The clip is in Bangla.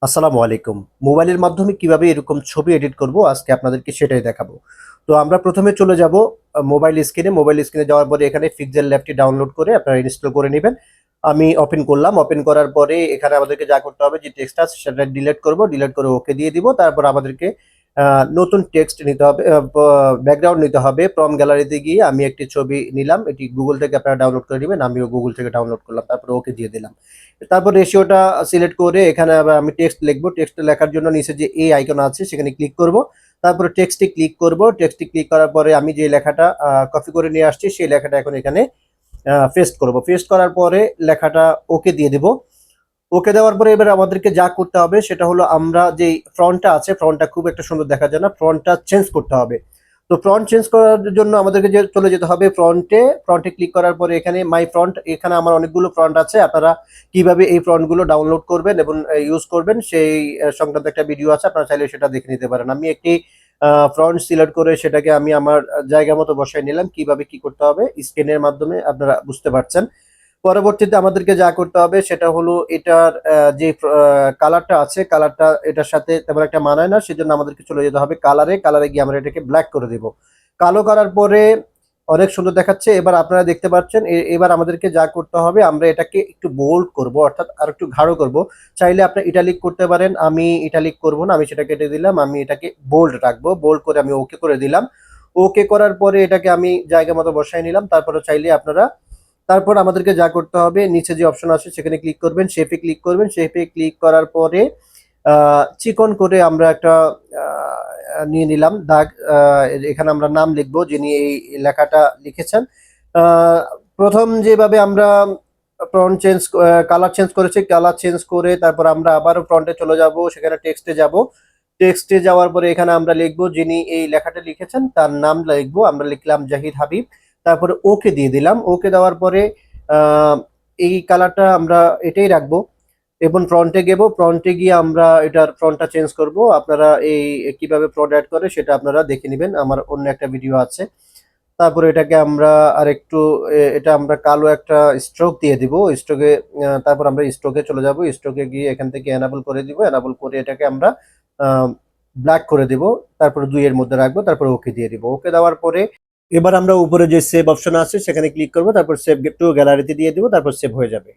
আসসালামু আলাইকুম। মোবাইলের মাধ্যমে কিভাবে এরকম ছবি এডিট করব আজকে আপনাদেরকে সেটাই দেখাবো। তো আমরা প্রথমে চলে যাব মোবাইল স্ক্রিনে যাওয়ার পরে এখানে পিক্সেল ল্যাবটি ডাউনলোড করে আপনারা ইনস্টল করে নিবেন। আমি ওপেন করলাম। ওপেন করার পরে এখানে আমাদেরকে যা করতে হবে যে টেক্সট আছে সেটা ডিলিট করব। ডিলিট করে ওকে দিয়ে দিব। তারপর আমাদেরকে নতুন টেক্সট নিতে হবে, ব্যাকগ্রাউন্ড নিতে হবে। ফ্রম গ্যালারিতে গিয়ে আমি একটি ছবি নিলাম। এটি গুগল থেকে আপনারা ডাউনলোড করে নিবেন। আমিও গুগল থেকে ডাউনলোড করলাম। তারপরে ওকে দিয়ে দিলাম। তারপর রেশিওটা সিলেক্ট করে এখানে আবার আমি টেক্সট লিখবো। টেক্সট লেখার জন্য নিচে যে এই আইকন আছে সেখানে ক্লিক করব। তারপরে টেক্সটে ক্লিক করব। টেক্সটে ক্লিক করার পরে আমি যে লেখাটা কপি করে নিয়ে আসছি সেই লেখাটা এখন এখানে পেস্ট করব। পেস্ট করার পরে লেখাটা ওকে দিয়ে দিব। ওকে দেওয়ার পরে এবার আমাদেরকে যা করতে হবে সেটা হলো আমরা যে ফ্রন্টটা আছে ফ্রন্টটা খুব একটা সুন্দর দেখা যায় না, ফ্রন্টটা চেঞ্জ করতে হবে। তো ফ্রন্ট চেঞ্জ করার জন্য আমাদেরকে যে চলে যেতে হবে ফ্রন্টে ক্লিক করার পরে এখানে মাই ফ্রন্ট, এখানে আমার অনেকগুলো ফ্রন্ট আছে। আপনারা কিভাবে এই ফ্রন্টগুলো ডাউনলোড করবেন এবং ইউজ করবেন সেই সংক্রান্ত একটা ভিডিও আছে, আপনারা চাইলে সেটা দেখে নিতে পারেন। আমি একটি ফ্রন্ট সিলেক্ট করে সেটাকে আমি আমার জায়গা মতো বসাই নিলাম। কিভাবে কি করতে হবে স্ক্রিনের মাধ্যমে আপনারা বুঝতে পারছেন। পরবর্তীতে আমাদেরকে যা করতে হবে সেটা হলো এটার যে কালারটা আছে কালারটা এটার সাথে তেমন একটা মানায় না, সেজন্য আমাদেরকে চলে যেতে হবে কালারে গিয়ে আমরা এটাকে ব্ল্যাক করে দিব। কালো করার পরে অনেক সুন্দর দেখাচ্ছে। এবার আপনারা দেখতে পাচ্ছেন এবার আমাদেরকে যা করতে হবে আমরা এটাকে একটু বোল্ড করব, অর্থাৎ আর একটু গাঢ় করব। চাইলে আপনি ইটালিক করতে পারেন, আমি ইটালিক করব না, আমি সেটা কেটে দিলাম। আমি এটাকে বোল্ড রাখবো। বোল্ড করে আমি ওকে করে দিলাম। ওকে করার পরে এটাকে আমি জায়গা মতো বসাই নিলাম। তারপরে চাইলে আপনারা তারপর আমাদেরকে যা করতে হবে নিচে যে অপশন আছে সেখানে ক্লিক করবেন, শেপে ক্লিক করবেন। শেপে ক্লিক করার পরে চিকন করে আমরা একটা নিয়ে নিলাম দাগ। এখানে আমরা নাম লিখবো যিনি এই লেখাটা লিখেছেন। আহ, প্রথম যেভাবে আমরা ফ্রন্ট চেঞ্জ কালার চেঞ্জ করেছি, কালার চেঞ্জ করে তারপর আমরা আবারও ফ্রন্টে চলে যাব, সেখানে টেক্সটে যাব। টেক্সটে যাওয়ার পরে এখানে আমরা লিখবো যিনি এই লেখাটা লিখেছেন তার নাম লিখবো। আমরা লিখলাম জাহিদ হাবিব। তারপরে ওকে দিয়ে দিলাম। ওকে দেওয়ার পরে আহ, এই কালারটা আমরা এটাই রাখবো এবং ফ্রন্টে গিয়ে আমরা এটার ফ্রন্টটা চেঞ্জ করব। আপনারা এই কিভাবে ফ্রন্ট অ্যাড করে সেটা আপনারা দেখে নেবেন, আমার অন্য একটা ভিডিও আছে। তারপরে এটাকে আমরা আরেকটু এটা আমরা কালো একটা স্ট্রোক দিয়ে দিব। স্ট্রোকে তারপর আমরা স্ট্রোকে চলে যাব। স্ট্রোকে গিয়ে এখান থেকে এনাবল করে দিব। এনাবল করে এটাকে আমরা ব্ল্যাক করে দিব। তারপরে 2 এর মধ্যে রাখবো। তারপরে ওকে দিয়ে দিব। ওকে দেওয়ার পরে এবার আমরা উপরে যে সেভ অপশন আছে সেখানে ক্লিক করব। তারপর সেভ টু গ্যালারিতে দিয়ে দিব। তারপর সেভ হয়ে যাবে।